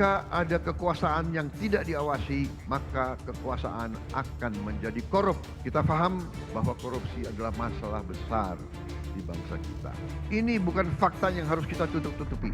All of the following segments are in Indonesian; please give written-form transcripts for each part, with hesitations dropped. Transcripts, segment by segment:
Ketika ada kekuasaan yang tidak diawasi, maka kekuasaan akan menjadi korup. Kita paham bahwa korupsi adalah masalah besar di bangsa kita. Ini bukan fakta yang harus kita tutup-tutupi.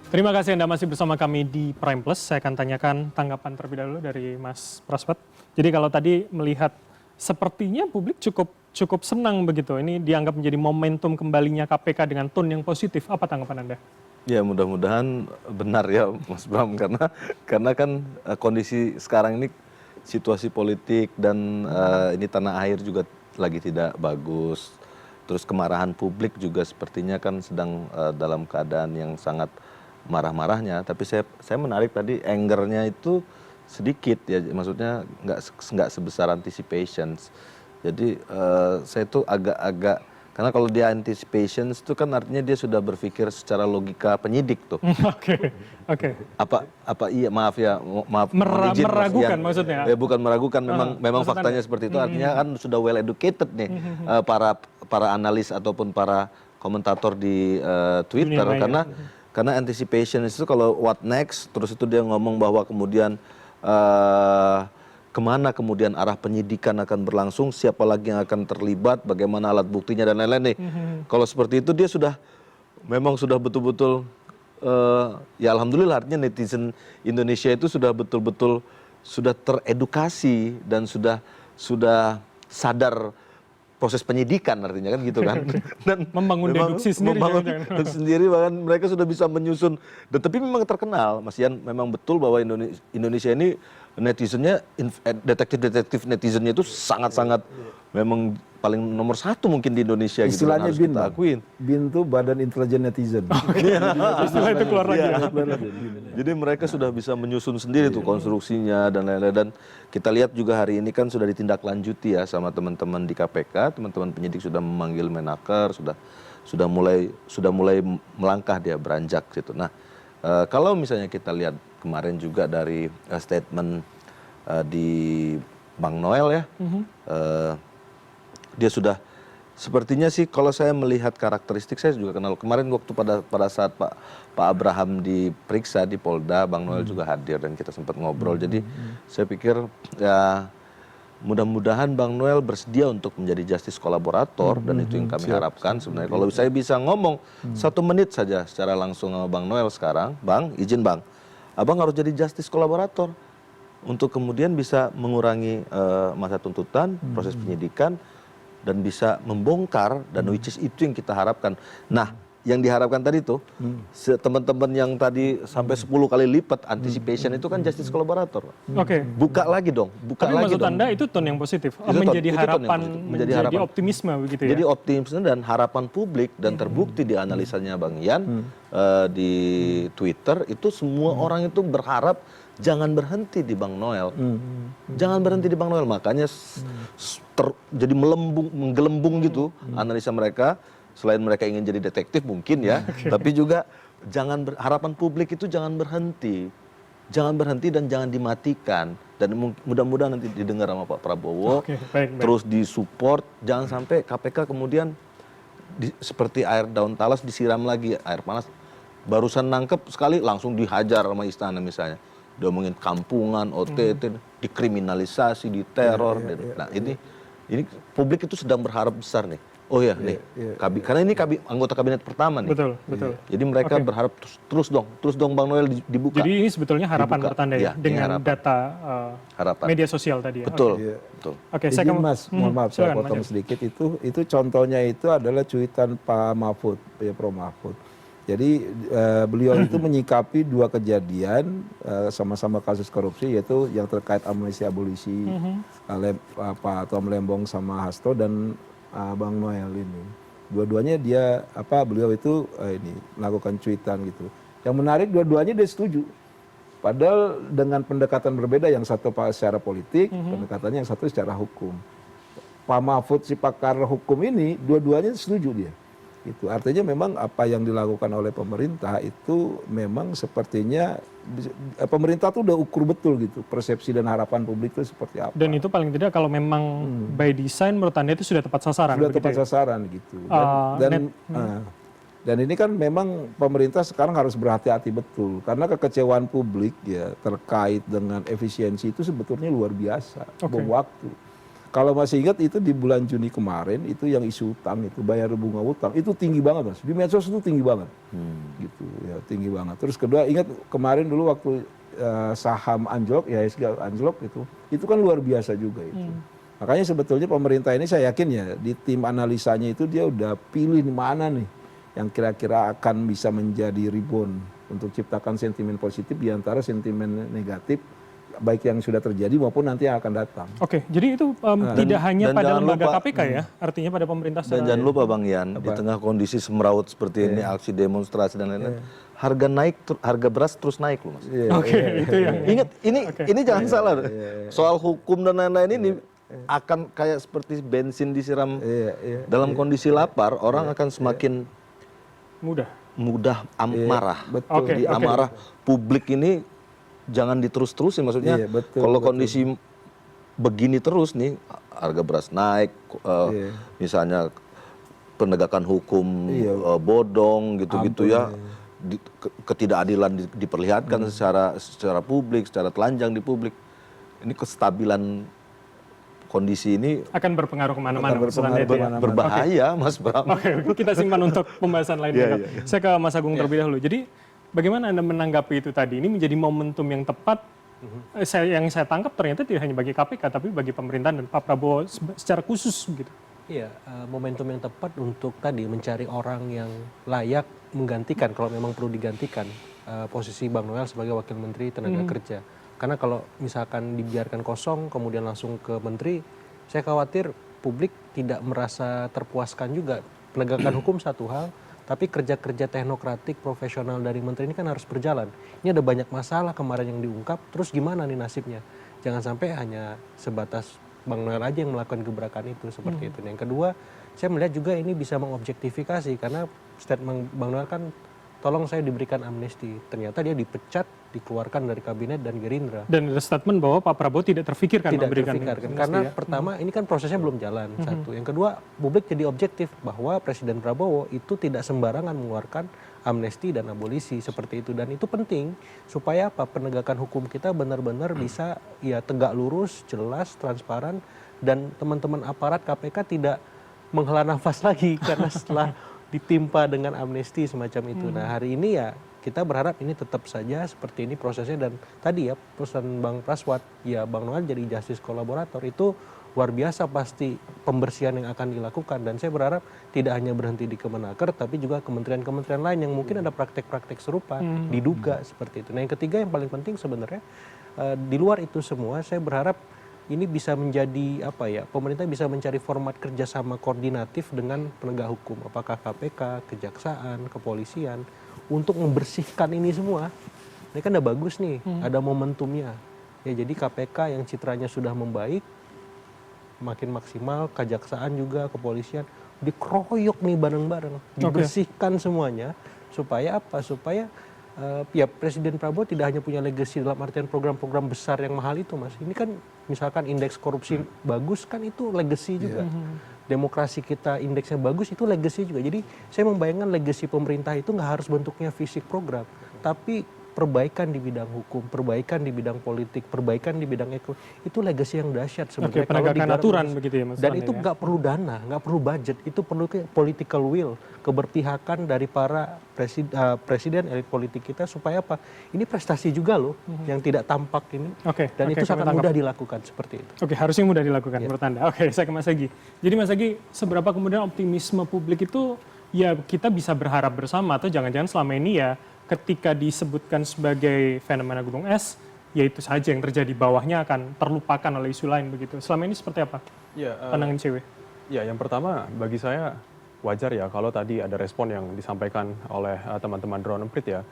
Terima kasih Anda masih bersama kami di Prime Plus. Saya akan tanyakan tanggapan terlebih dahulu dari Mas Praspet. Jadi kalau tadi melihat sepertinya publik cukup senang begitu. Ini dianggap menjadi momentum kembalinya KPK dengan tone yang positif. Apa tanggapan Anda? Ya mudah-mudahan benar ya Mas Bram, karena kan kondisi sekarang ini situasi politik dan ini tanah air juga lagi tidak bagus. Terus kemarahan publik juga sepertinya kan sedang dalam keadaan yang sangat marah-marahnya. Tapi saya menarik tadi angernya itu sedikit ya, maksudnya nggak sebesar anticipations. Jadi saya tuh agak-agag, karena kalau dia anticipations itu kan artinya dia sudah berpikir secara logika penyidik tuh. Oke. Apa iya, maaf Meragukan maksudnya. Ya, bukan meragukan, memang faktanya seperti itu. Artinya kan sudah well educated nih para analis ataupun para komentator di Twitter, karena anticipation itu kalau what next, terus itu dia ngomong bahwa kemudian kemana kemudian arah penyidikan akan berlangsung, siapa lagi yang akan terlibat, bagaimana alat buktinya dan lain-lain nih. Kalau seperti itu dia memang sudah betul-betul ya alhamdulillah, artinya netizen Indonesia itu sudah betul-betul sudah teredukasi dan sudah sadar proses penyidikan, artinya kan gitu kan. Dan membangun deduksi sendiri, bahkan mereka sudah bisa menyusun. Tapi memang terkenal Mas Yan, memang betul bahwa Indonesia ini netizennya, detektif netizennya itu sangat-sangat memang paling nomor satu mungkin di Indonesia. Istilahnya gitu, BIN, kita akuin. BIN itu Badan Intelijen Netizen. Istilah itu keluar lagi ya. Jadi mereka sudah bisa menyusun sendiri tuh konstruksinya dan lain-lain. Dan kita lihat juga hari ini kan sudah ditindaklanjuti ya sama teman-teman di KPK, teman-teman penyidik sudah memanggil Menaker, sudah mulai melangkah dia beranjak situ. Nah, kalau misalnya kita lihat kemarin juga dari statement di Bang Noel ya, dia sudah sepertinya sih, kalau saya melihat karakteristik, saya juga kenal kemarin waktu pada saat Pak Abraham diperiksa di Polda, Bang Noel juga hadir dan kita sempat ngobrol. Jadi saya pikir ya mudah-mudahan Bang Noel bersedia untuk menjadi justice kolaborator, dan itu yang kami harapkan sebenarnya. Kalau saya bisa ngomong 1 menit saja secara langsung sama Bang Noel sekarang, Bang, izin Bang, Abang harus jadi justice kolaborator untuk kemudian bisa mengurangi masa tuntutan, proses penyidikan, dan bisa membongkar, dan which is itu yang kita harapkan. Nah, yang diharapkan tadi tuh teman-teman yang tadi sampai 10 kali lipat anticipation itu kan justice kolaborator. Oke. Buka lagi dong, Tapi maksud Anda itu tone yang positif, menjadi harapan, menjadi optimisme begitu ya. Jadi optimisme dan harapan publik, dan terbukti di analisanya Bang Yan di Twitter itu semua orang itu berharap jangan berhenti di Bang Noel. Jangan berhenti di Bang Noel. Makanya jadi menggelembung gitu analisa mereka. Selain mereka ingin jadi detektif mungkin ya, tapi juga harapan publik itu jangan berhenti. Jangan berhenti dan jangan dimatikan. Dan mudah-mudahan nanti didengar sama Pak Prabowo, baik. Terus disupport. Jangan sampai KPK kemudian seperti air daun talas disiram lagi air panas. Barusan nangkep sekali langsung dihajar sama istana misalnya. Diomongin kampungan, OTT, dikriminalisasi, diteror. Nah ini publik itu sedang berharap besar nih. Oh ya, karena ini anggota kabinet pertama nih. Betul. Jadi mereka berharap terus dong Bang Noel dibuka. Jadi ini sebetulnya harapan bertanda ya, dengan data media sosial tadi ya. Betul. Oke, saya Mas, mohon maaf saya potong sedikit, itu contohnya itu adalah cuitan Pak Mahfud, ya Prof Mahfud. Jadi beliau itu menyikapi 2 kejadian sama-sama kasus korupsi, yaitu yang terkait amnesti abolisi, Pak Tom Lembong sama Hasto, dan Bang Noel ini. Dua-duanya beliau itu melakukan cuitan gitu. Yang menarik, dua-duanya dia setuju. Padahal dengan pendekatan berbeda, yang satu secara politik, pendekatannya yang satu secara hukum. Pak Mahfud si pakar hukum ini dua-duanya setuju dia. Itu artinya memang apa yang dilakukan oleh pemerintah itu memang sepertinya pemerintah tuh udah ukur betul gitu persepsi dan harapan publik itu seperti apa. Dan itu paling tidak kalau memang by design menurut Anda itu sudah tepat sasaran. Sudah tepat ya? sasaran gitu. Dan ini kan memang pemerintah sekarang harus berhati-hati betul karena kekecewaan publik ya terkait dengan efisiensi itu sebetulnya luar biasa, bom waktu. Kalau masih ingat itu di bulan Juni kemarin itu yang isu utang itu bayar bunga utang itu tinggi banget Mas. Di medsos itu tinggi banget. Gitu ya, tinggi banget. Terus kedua ingat kemarin dulu waktu saham anjlok ya IHSG anjlok itu kan luar biasa juga itu. Makanya sebetulnya pemerintah ini saya yakin ya di tim analisanya itu dia udah pilih di mana nih yang kira-kira akan bisa menjadi rebound untuk ciptakan sentimen positif di antara sentimen negatif baik yang sudah terjadi maupun nanti yang akan datang. Oke, jadi itu tidak hanya dan pada jangan lembaga lupa, KPK ya, artinya pada pemerintah Dan jangan lupa Bang Yan, di tengah kondisi semeraut seperti ini, aksi demonstrasi dan lain-lain, harga beras terus naik loh Mas. Oke, itu yang Ingat, ini jangan salah. Soal hukum dan lain-lain ini akan kayak seperti bensin disiram dalam kondisi lapar, orang akan semakin mudah marah. Betul. Di amarah publik ini jangan diterus-terusin, maksudnya kalau kondisi begini terus nih, harga beras naik, misalnya penegakan hukum bodong gitu-gitu ya, ketidakadilan diperlihatkan secara publik, secara telanjang di publik, ini kestabilan kondisi ini akan berpengaruh kemana-mana. Berbahaya, Mas Bram. Oke, kita simpan untuk pembahasan lainnya. Saya ke Mas Agung terlebih dahulu. Jadi bagaimana Anda menanggapi itu tadi? Ini menjadi momentum yang tepat. Yang saya tangkap ternyata tidak hanya bagi KPK, tapi bagi pemerintahan dan Pak Prabowo secara khusus begitu. Iya, momentum yang tepat untuk tadi mencari orang yang layak menggantikan kalau memang perlu digantikan posisi Bang Noel sebagai Wakil Menteri Tenaga Kerja. Karena kalau misalkan dibiarkan kosong kemudian langsung ke menteri, saya khawatir publik tidak merasa terpuaskan juga. Penegakan hukum satu hal, tapi kerja-kerja teknokratik profesional dari menteri ini kan harus berjalan. Ini ada banyak masalah kemarin yang diungkap, terus gimana nih nasibnya? Jangan sampai hanya sebatas Bang Noel aja yang melakukan gebrakan itu seperti itu. Yang kedua, saya melihat juga ini bisa mengobjektifikasi karena statement Bang Noel kan tolong saya diberikan amnesti. Ternyata dia dipecat, dikeluarkan dari kabinet dan Gerindra. Dan ada statement bahwa Pak Prabowo tidak terfikirkan memberikan terfikirkan. Karena pertama ini kan prosesnya belum jalan, satu. Yang kedua, publik jadi objektif bahwa Presiden Prabowo itu tidak sembarangan mengeluarkan amnesti dan abolisi seperti itu. Dan itu penting supaya apa? Penegakan hukum kita benar-benar bisa ya tegak lurus, jelas, transparan, dan teman-teman aparat KPK tidak menghela nafas lagi karena setelah ditimpa dengan amnesti semacam itu. Nah hari ini ya kita berharap ini tetap saja seperti ini prosesnya, dan tadi ya pesan Bang Praswat, ya Bang Noel jadi justice kolaborator itu luar biasa pasti pembersihan yang akan dilakukan, dan saya berharap tidak hanya berhenti di Kemenaker tapi juga kementerian-kementerian lain yang mungkin ada praktek-praktek serupa diduga seperti itu. Nah yang ketiga yang paling penting sebenarnya di luar itu semua saya berharap ini bisa menjadi apa ya, pemerintah bisa mencari format kerjasama koordinatif dengan penegak hukum, apakah KPK, Kejaksaan, Kepolisian, untuk membersihkan ini semua. Ini kan udah bagus nih, ada momentumnya. Ya jadi KPK yang citranya sudah membaik, makin maksimal, Kejaksaan juga, Kepolisian, dikeroyok nih bareng-bareng, dibersihkan semuanya, supaya apa? Supaya ya Presiden Prabowo tidak hanya punya legacy dalam artian program-program besar yang mahal itu, Mas. Ini kan misalkan indeks korupsi bagus kan itu legacy juga. Demokrasi kita indeksnya bagus itu legacy juga. Jadi saya membayangkan legacy pemerintah itu nggak harus bentuknya fisik program, tapi perbaikan di bidang hukum, perbaikan di bidang politik, perbaikan di bidang ekonomi, itu legacy yang dahsyat sebenarnya. Penegakan aturan begitu ya Mas. Dan itu nggak perlu dana, nggak perlu budget, itu perlu political will, keberpihakan dari para presiden elit politik kita supaya apa? Ini prestasi juga loh yang tidak tampak ini. Dan itu sangat mudah dilakukan seperti itu. Harusnya mudah dilakukan menurut Anda. Saya ke Mas Agi. Jadi Mas Agi, seberapa kemudian optimisme publik itu ya kita bisa berharap bersama, atau jangan-jangan selama ini ya ketika disebutkan sebagai fenomena gunung es, ya itu saja yang terjadi, bawahnya akan terlupakan oleh isu lain begitu. Selama ini seperti apa pandangan CW? Ya, yang pertama bagi saya wajar ya kalau tadi ada respon yang disampaikan oleh teman-teman Drone Emprit ya,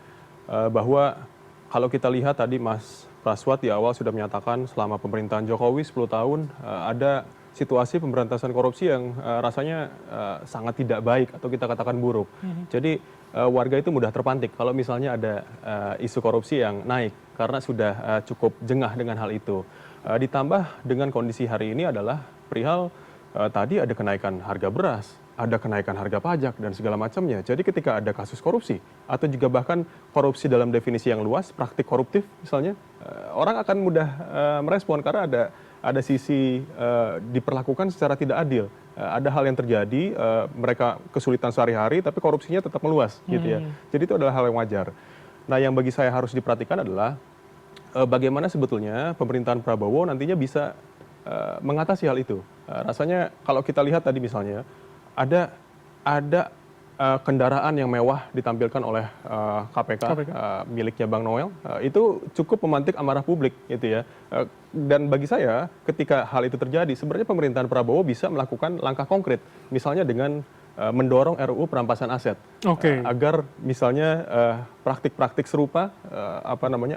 bahwa kalau kita lihat tadi Mas Praswat di awal sudah menyatakan selama pemerintahan Jokowi 10 tahun ada situasi pemberantasan korupsi yang rasanya sangat tidak baik atau kita katakan buruk. Jadi warga itu mudah terpantik kalau misalnya ada isu korupsi yang naik karena sudah cukup jengah dengan hal itu. Ditambah dengan kondisi hari ini adalah perihal tadi ada kenaikan harga beras, ada kenaikan harga pajak dan segala macamnya. Jadi ketika ada kasus korupsi atau juga bahkan korupsi dalam definisi yang luas, praktik koruptif misalnya, orang akan mudah merespon karena ada sisi diperlakukan secara tidak adil. Ada hal yang terjadi, mereka kesulitan sehari-hari tapi korupsinya tetap meluas gitu ya. Jadi itu adalah hal yang wajar. Nah, yang bagi saya harus diperhatikan adalah bagaimana sebetulnya pemerintahan Prabowo nantinya bisa mengatasi hal itu. Rasanya kalau kita lihat tadi misalnya ada kendaraan yang mewah ditampilkan oleh KPK. Miliknya Bang Noel, itu cukup memantik amarah publik gitu ya. Dan bagi saya ketika hal itu terjadi sebenarnya pemerintahan Prabowo bisa melakukan langkah konkret, misalnya dengan mendorong RUU perampasan aset, agar misalnya praktik-praktik serupa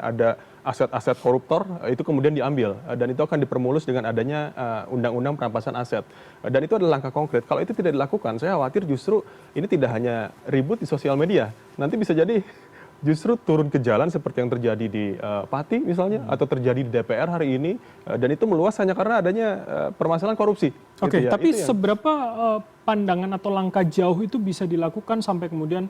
ada aset-aset koruptor itu kemudian diambil dan itu akan dipermulus dengan adanya undang-undang perampasan aset, dan itu adalah langkah konkret. Kalau itu tidak dilakukan, saya khawatir justru ini tidak hanya ribut di sosial media, nanti bisa jadi justru turun ke jalan seperti yang terjadi di Pati misalnya atau terjadi di DPR hari ini, dan itu meluas hanya karena adanya permasalahan korupsi. Oke, gitu ya. tapi itu seberapa pandangan atau langkah jauh itu bisa dilakukan sampai kemudian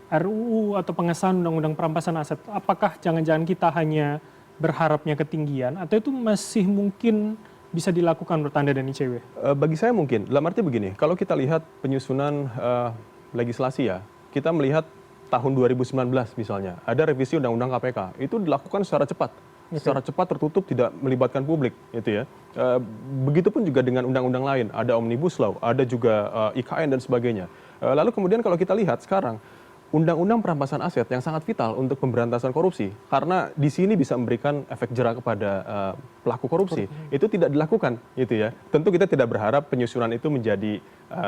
RUU atau pengesahan undang-undang perampasan aset? Apakah jangan-jangan kita hanya berharapnya ketinggian atau itu masih mungkin bisa dilakukan menurut Anda dan ICW? Bagi saya mungkin, dalam arti begini, kalau kita lihat penyusunan legislasi ya, kita melihat tahun 2019 misalnya, ada revisi Undang-Undang KPK, itu dilakukan secara cepat. Secara cepat, tertutup, tidak melibatkan publik, gitu ya. Begitupun juga dengan undang-undang lain, ada Omnibus Law, ada juga IKN dan sebagainya. Lalu kemudian kalau kita lihat sekarang, undang-undang perampasan aset yang sangat vital untuk pemberantasan korupsi, karena di sini bisa memberikan efek jera kepada pelaku korupsi, itu tidak dilakukan, gitu ya. Tentu kita tidak berharap penyusunan itu menjadi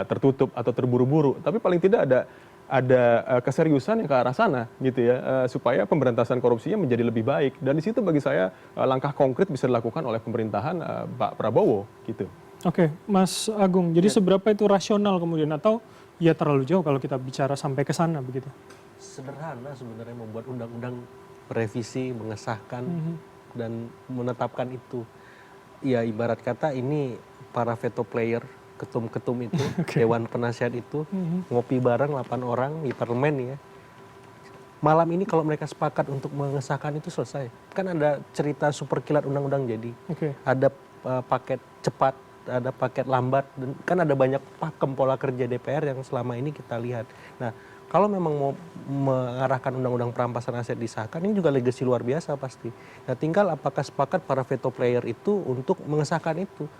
tertutup atau terburu-buru, tapi paling tidak ada keseriusan yang ke arah sana gitu ya, supaya pemberantasan korupsinya menjadi lebih baik, dan di situ bagi saya langkah konkret bisa dilakukan oleh pemerintahan Pak Prabowo gitu. Oke, Mas Agung, jadi seberapa itu rasional kemudian atau ya terlalu jauh kalau kita bicara sampai ke sana begitu? Sederhana sebenarnya membuat undang-undang, revisi, mengesahkan dan menetapkan itu. Ya ibarat kata ini para veto player, ketum-ketum itu, Dewan Penasihat itu, ngopi bareng 8 orang di parlemen ya. Malam ini kalau mereka sepakat untuk mengesahkan itu selesai. Kan ada cerita super kilat undang-undang jadi. Ada paket cepat, ada paket lambat, dan kan ada banyak pakem pola kerja DPR yang selama ini kita lihat. Nah, kalau memang mau mengarahkan undang-undang perampasan aset disahkan, ini juga legasi luar biasa pasti. Nah, tinggal apakah sepakat para veto player itu untuk mengesahkan itu.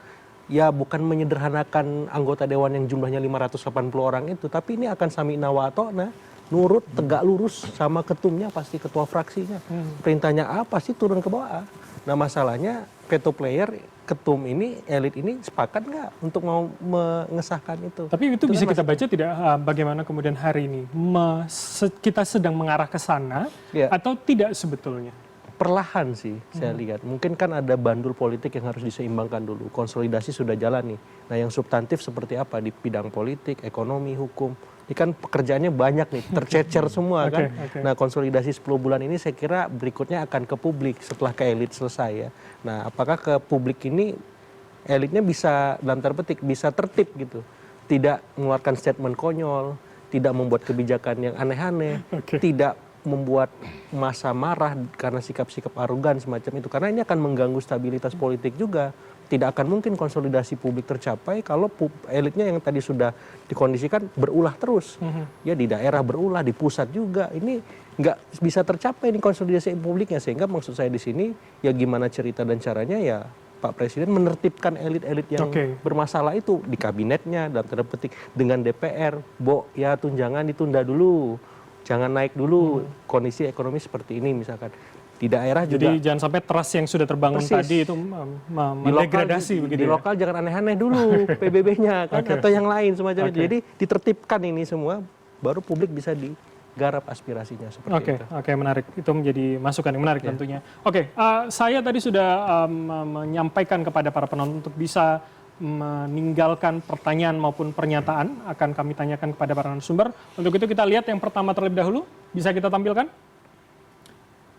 Ya bukan menyederhanakan anggota dewan yang jumlahnya 580 orang itu, tapi ini akan sami'na wa ata'na, nurut, tegak lurus sama ketumnya, pasti ketua fraksinya. Perintahnya A pasti turun ke bawah. Nah masalahnya veto player, ketum ini, elit ini sepakat nggak untuk mau mengesahkan itu? Tapi itu bisa kan kita baca tidak bagaimana kemudian hari ini kita sedang mengarah ke sana atau tidak sebetulnya? Perlahan sih saya lihat. Mungkin kan ada bandul politik yang harus diseimbangkan dulu. Konsolidasi sudah jalan nih. Nah yang substantif seperti apa di bidang politik, ekonomi, hukum. Ini kan pekerjaannya banyak nih, tercecer semua kan. Nah konsolidasi 10 bulan ini saya kira berikutnya akan ke publik setelah ke elit selesai ya. Nah apakah ke publik ini elitnya bisa dalam tanda petik bisa tertib gitu. Tidak mengeluarkan statement konyol, tidak membuat kebijakan yang aneh-aneh, tidak membuat massa marah karena sikap-sikap arogan semacam itu, karena ini akan mengganggu stabilitas politik juga. Tidak akan mungkin konsolidasi publik tercapai kalau elitnya yang tadi sudah dikondisikan berulah terus ya, di daerah berulah, di pusat juga. Ini nggak bisa tercapai ini konsolidasi publiknya, sehingga maksud saya di sini ya gimana cerita dan caranya ya Pak Presiden menertibkan elit-elit yang bermasalah itu di kabinetnya dalam tanda petik dengan DPR. Ya tunjangan ditunda dulu, jangan naik dulu, kondisi ekonomi seperti ini misalkan. Di daerah juga. Jadi jangan sampai trust yang sudah terbangun tadi itu mendegradasi begitu. Di lokal jangan aneh-aneh dulu PBB-nya kan, atau yang lain semacam itu. Jadi ditertibkan ini semua, baru publik bisa digarap aspirasinya seperti itu. Oke, menarik. Itu menjadi masukan yang menarik tentunya. Saya tadi sudah menyampaikan kepada para penonton untuk bisa meninggalkan pertanyaan maupun pernyataan akan kami tanyakan kepada para narasumber. Untuk itu kita lihat yang pertama terlebih dahulu. Bisa kita tampilkan?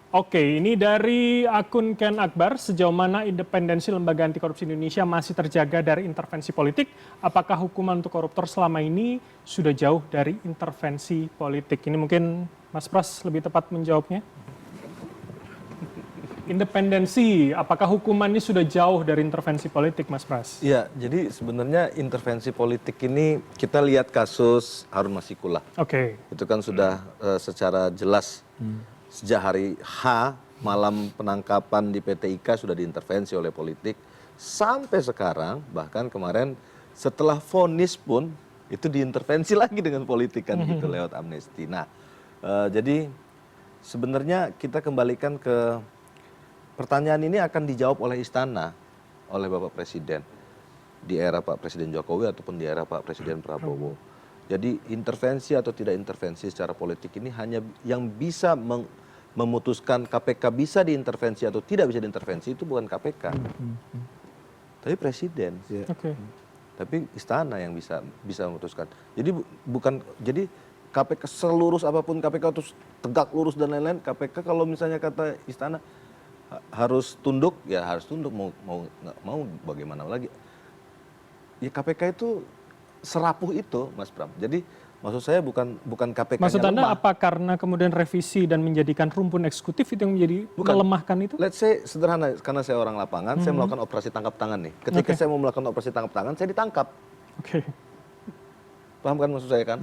Oke, ini dari akun Ken Akbar. Sejauh mana independensi Lembaga Anti Korupsi Indonesia masih terjaga dari intervensi politik? Apakah hukuman untuk koruptor selama ini sudah jauh dari intervensi politik? Ini mungkin Mas Pras lebih tepat menjawabnya. Independensi, apakah hukuman ini sudah jauh dari intervensi politik, Mas Pras? Iya, jadi sebenarnya intervensi politik ini kita lihat kasus Harun Masiku lah. Oke. Itu kan sudah secara jelas sejak hari H malam penangkapan di PT IKA sudah diintervensi oleh politik sampai sekarang, bahkan kemarin setelah vonis pun itu diintervensi lagi dengan politik kan gitu lewat amnesti. Nah, jadi sebenarnya kita kembalikan ke pertanyaan ini akan dijawab oleh istana, oleh Bapak Presiden di era Pak Presiden Jokowi ataupun di era Pak Presiden Prabowo. Jadi intervensi atau tidak intervensi secara politik ini hanya yang bisa memutuskan KPK bisa diintervensi atau tidak bisa diintervensi itu bukan KPK, tapi Presiden. Oke. Tapi istana yang bisa memutuskan. Jadi bukan jadi KPK selurus apapun KPK terus tegak lurus dan lain-lain, KPK kalau misalnya kata istana harus tunduk, ya harus tunduk, mau nggak mau bagaimana lagi. Ya KPK itu serapuh itu, Mas Pram. Jadi maksud saya bukan KPK-nya Maksud Anda lemah. apa karena kemudian revisi dan menjadikan rumpun eksekutif itu yang menjadi melemahkan itu? Let's say sederhana, karena saya orang lapangan, saya melakukan operasi tangkap tangan nih. Ketika saya mau melakukan operasi tangkap tangan, saya ditangkap. Oke. Paham kan maksud saya kan?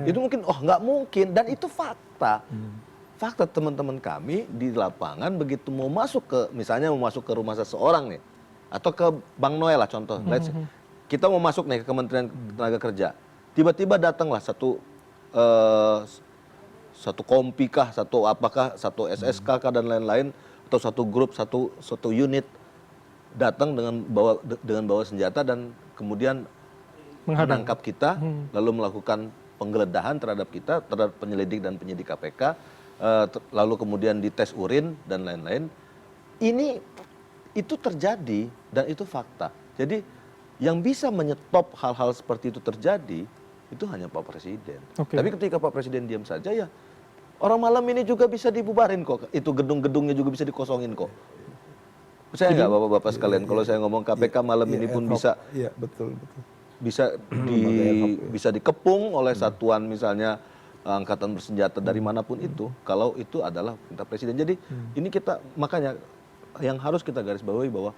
Itu mungkin, nggak mungkin, dan itu fakta. Fakta teman-teman kami di lapangan begitu mau masuk ke, misalnya mau masuk ke rumah seseorang nih, atau ke Bang Noel lah contoh. Let's say, kita mau masuk nih ke Kementerian Tenaga Kerja. Tiba-tiba datanglah satu kompi kah, satu apakah, satu SSK kah dan lain-lain, atau satu grup, satu unit datang dengan bawa senjata dan kemudian menangkap kita, lalu melakukan penggeledahan terhadap kita, terhadap penyelidik dan penyidik KPK, lalu kemudian dites urin dan lain-lain. Itu terjadi dan itu fakta. Jadi yang bisa menyetop hal-hal seperti itu terjadi itu hanya Pak Presiden. Tapi ketika Pak Presiden diam saja, ya orang malam ini juga bisa dibubarin kok. Itu gedung-gedungnya juga bisa dikosongin kok. Percaya nggak Bapak-Bapak sekalian kalau saya ngomong KPK malam ini pun bisa bisa dikepung oleh satuan misalnya angkatan bersenjata dari manapun itu, kalau itu adalah perintah Presiden. Jadi ini kita, makanya yang harus kita garis bawahi bahwa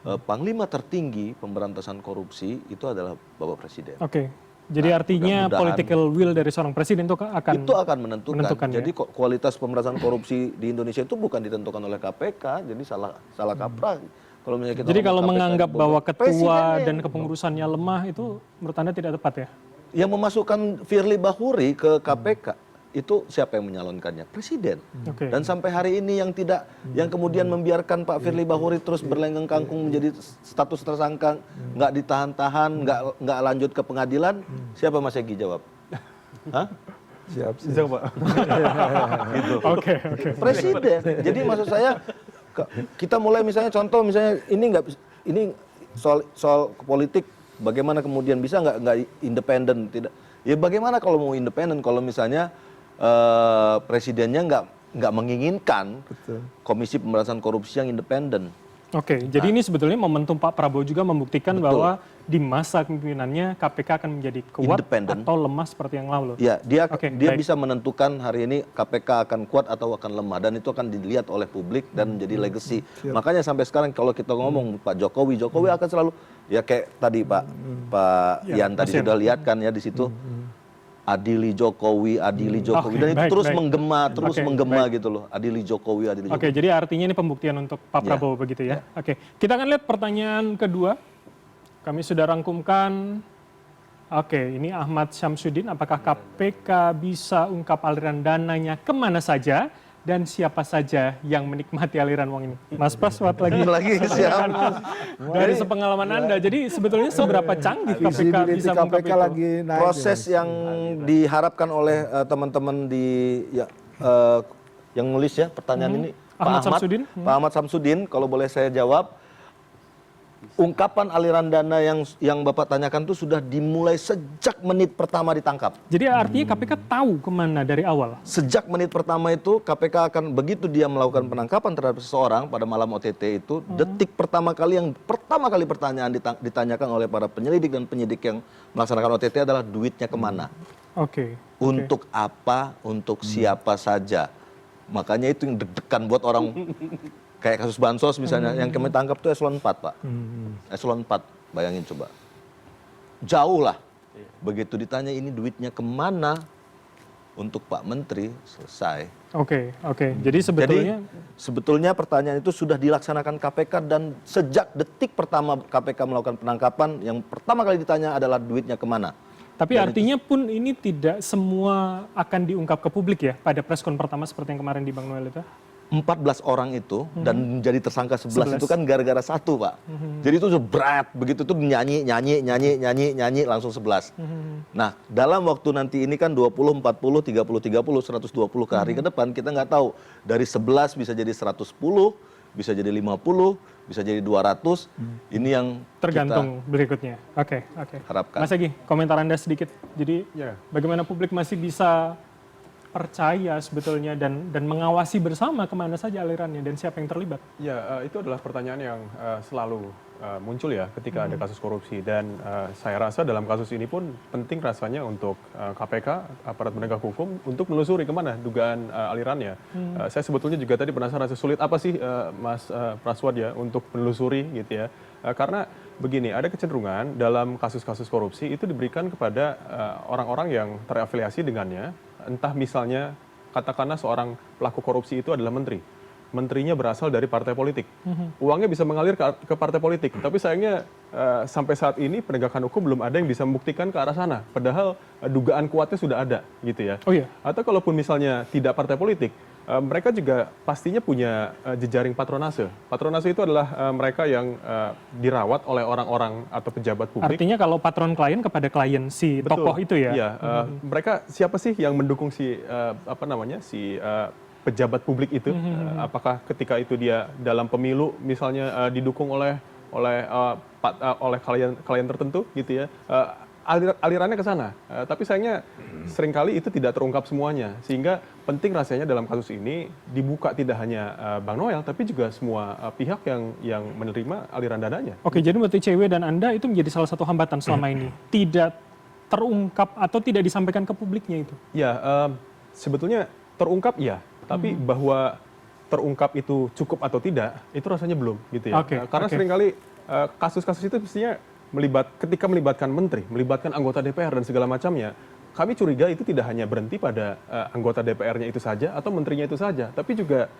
Panglima tertinggi pemberantasan korupsi itu adalah Bapak Presiden. Oke. Jadi artinya political will dari seorang presiden itu akan menentukan. Jadi kualitas pemberantasan korupsi di Indonesia itu bukan ditentukan oleh KPK, jadi salah kaprah. Kalau misalnya kita jadi kalau KPK menganggap bahwa ketua dan yang kepengurusannya lemah itu menurut Anda tidak tepat ya? yang memasukkan Firly Bahuri ke KPK itu siapa yang menyalonkannya? Presiden. Dan sampai hari ini yang kemudian membiarkan Pak Firly Bahuri terus berlenggeng kangkung menjadi status tersangka, nggak ditahan-tahan, nggak lanjut ke pengadilan, siapa Mas Egy jawab? Hah? Siap. Pak. Gitu. Oke. Presiden. Jadi maksud saya kita mulai misalnya contoh misalnya ini soal politik, bagaimana kemudian bisa nggak independen, tidak? Ya bagaimana kalau mau independen kalau misalnya presidennya nggak menginginkan Komisi Pemberantasan Korupsi yang independen. Oke, jadi ini sebetulnya momentum Pak Prabowo juga membuktikan bahwa di masa kepemimpinannya KPK akan menjadi kuat atau lemah seperti yang lalu. Ya, dia bisa menentukan hari ini KPK akan kuat atau akan lemah, dan itu akan dilihat oleh publik dan menjadi legacy. Makanya sampai sekarang kalau kita ngomong Pak Jokowi akan selalu ya kayak tadi Pak Ian tadi sudah lihat kan ya di situ. Adili Jokowi, dan itu terus menggema gitu loh. Adili Jokowi. Oke, jadi artinya ini pembuktian untuk Pak Prabowo begitu ya. Oke, kita akan lihat pertanyaan kedua. Kami sudah rangkumkan. Oke, ini Ahmad Syamsuddin. Apakah KPK bisa ungkap aliran dananya kemana saja dan siapa saja yang menikmati aliran uang ini? Mas Pras, lagi siap. Dari sepengalaman Anda, jadi sebetulnya seberapa canggih KPK bisa mengungkap itu? Lagi naik proses yang diharapkan oleh teman-teman yang nulis ya pertanyaan ini, Ahmad Syamsuddin. Pak Ahmad Syamsuddin, kalau boleh saya jawab, ungkapan aliran dana yang Bapak tanyakan itu sudah dimulai sejak menit pertama ditangkap. Jadi artinya KPK tahu kemana dari awal? Sejak menit pertama itu KPK akan begitu dia melakukan penangkapan terhadap seseorang pada malam OTT itu, detik pertama kali pertanyaan ditanyakan oleh para penyelidik dan penyidik yang melaksanakan OTT adalah duitnya kemana, untuk apa, untuk siapa saja. Makanya itu yang deg-degan buat orang kayak kasus bansos misalnya, yang kami tangkap itu eselon 4 Pak, eselon 4, bayangin coba, jauh lah. Begitu ditanya ini duitnya kemana, untuk Pak Menteri, selesai. Jadi sebetulnya pertanyaan itu sudah dilaksanakan KPK, dan sejak detik pertama KPK melakukan penangkapan, yang pertama kali ditanya adalah duitnya kemana. Tapi artinya pun ini tidak semua akan diungkap ke publik ya pada preskon pertama seperti yang kemarin di Bang Noel itu? 14 orang itu dan menjadi tersangka 11 itu kan gara-gara satu Pak. Jadi itu berat, begitu tuh nyanyi langsung 11. Nah dalam waktu nanti ini kan 20, 40, 30, 120 ke hari ke depan, kita nggak tahu. Dari 11 bisa jadi 110, bisa jadi 50, bisa jadi 200. Ini yang tergantung berikutnya. Harapkan. Mas Egy, komentar Anda sedikit. Jadi bagaimana publik masih bisa percaya sebetulnya dan mengawasi bersama kemana saja alirannya dan siapa yang terlibat? Ya, itu adalah pertanyaan yang selalu muncul ya ketika ada kasus korupsi, dan saya rasa dalam kasus ini pun penting rasanya untuk KPK, aparat penegak hukum, untuk menelusuri kemana dugaan alirannya. Saya sebetulnya juga tadi penasaran sesulit apa sih Mas Praswad ya untuk menelusuri gitu ya, karena begini, ada kecenderungan dalam kasus-kasus korupsi itu diberikan kepada orang-orang yang terafiliasi dengannya, entah misalnya katakanlah seorang pelaku korupsi itu adalah menteri. Menterinya berasal dari partai politik. Uangnya bisa mengalir ke partai politik. Tapi sayangnya sampai saat ini penegakan hukum belum ada yang bisa membuktikan ke arah sana. Padahal dugaan kuatnya sudah ada gitu ya. Atau kalaupun misalnya tidak partai politik, mereka juga pastinya punya jejaring patronase. Patronase itu adalah mereka yang dirawat oleh orang-orang atau pejabat publik. Artinya kalau patron klien kepada klien si tokoh itu ya? Iya, mereka siapa sih yang mendukung si pejabat publik itu? Apakah ketika itu dia dalam pemilu misalnya didukung oleh klien tertentu gitu ya? Alirannya ke sana. Tapi sayangnya seringkali itu tidak terungkap semuanya, sehingga penting rasanya dalam kasus ini dibuka tidak hanya Bang Noel tapi juga semua pihak yang menerima aliran dananya. Jadi buat ICW dan Anda itu menjadi salah satu hambatan selama ini, tidak terungkap atau tidak disampaikan ke publiknya itu? Ya, sebetulnya terungkap iya. Tapi bahwa terungkap itu cukup atau tidak, itu rasanya belum gitu ya. Karena seringkali kasus-kasus itu mestinya ketika melibatkan menteri, melibatkan anggota DPR dan segala macamnya, kami curiga itu tidak hanya berhenti pada anggota DPR-nya itu saja atau menterinya itu saja, tapi juga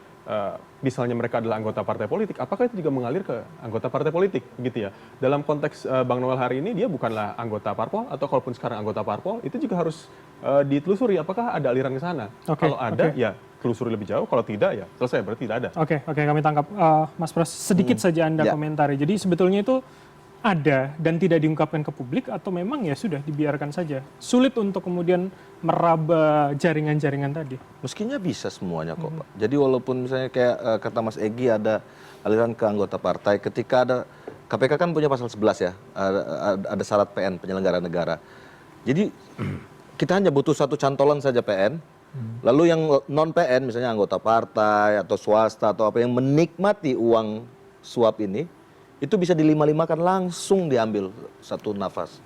misalnya mereka adalah anggota partai politik, apakah itu juga mengalir ke anggota partai politik gitu ya. Dalam konteks Bang Noel hari ini dia bukanlah anggota parpol, atau kalaupun sekarang anggota parpol, itu juga harus ditelusuri apakah ada aliran ke sana. Kalau ada ya telusuri lebih jauh, kalau tidak ya selesai, berarti tidak ada. Kami tangkap. Mas Pras, sedikit saja Anda komentari. Jadi sebetulnya itu ada dan tidak diungkapkan ke publik, atau memang ya sudah dibiarkan saja? Sulit untuk kemudian meraba jaringan-jaringan tadi? Mestinya bisa semuanya kok Pak. Jadi walaupun misalnya kayak kata Mas Egy ada aliran ke anggota partai, ketika ada, KPK kan punya pasal 11 ya, ada syarat PN, penyelenggara negara. Jadi kita hanya butuh satu cantolan saja PN, lalu yang non PN misalnya anggota partai atau swasta atau apa yang menikmati uang suap ini, itu bisa dilima-limakan, langsung diambil satu nafas.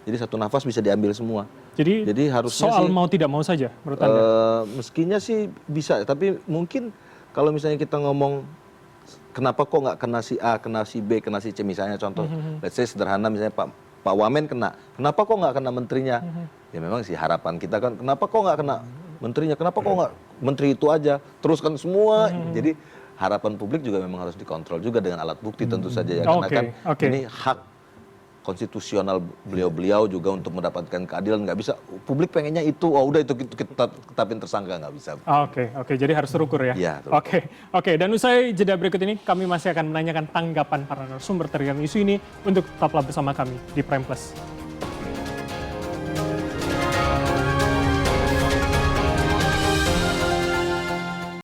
Jadi satu nafas bisa diambil semua. Jadi harusnya soal mau tidak mau saja menurut Anda? Meskinya sih bisa, tapi mungkin kalau misalnya kita ngomong kenapa kok nggak kena si A, kena si B, kena si C, misalnya contoh, let's say sederhana misalnya Pak Wamen kena, kenapa kok nggak kena menterinya? Ya memang sih harapan kita kan, kenapa kok nggak kena menterinya, kenapa kok nggak menteri itu aja, teruskan semua. Jadi harapan publik juga memang harus dikontrol juga dengan alat bukti tentu saja ya, karena kan ini hak konstitusional beliau-beliau juga untuk mendapatkan keadilan. Nggak bisa publik pengennya itu, udah itu kita tetapin tersangka, nggak bisa. Jadi harus terukur ya? Iya. Dan usai jeda berikut ini kami masih akan menanyakan tanggapan para narasumber terkait isu ini, untuk tetaplah bersama kami di Prime Plus.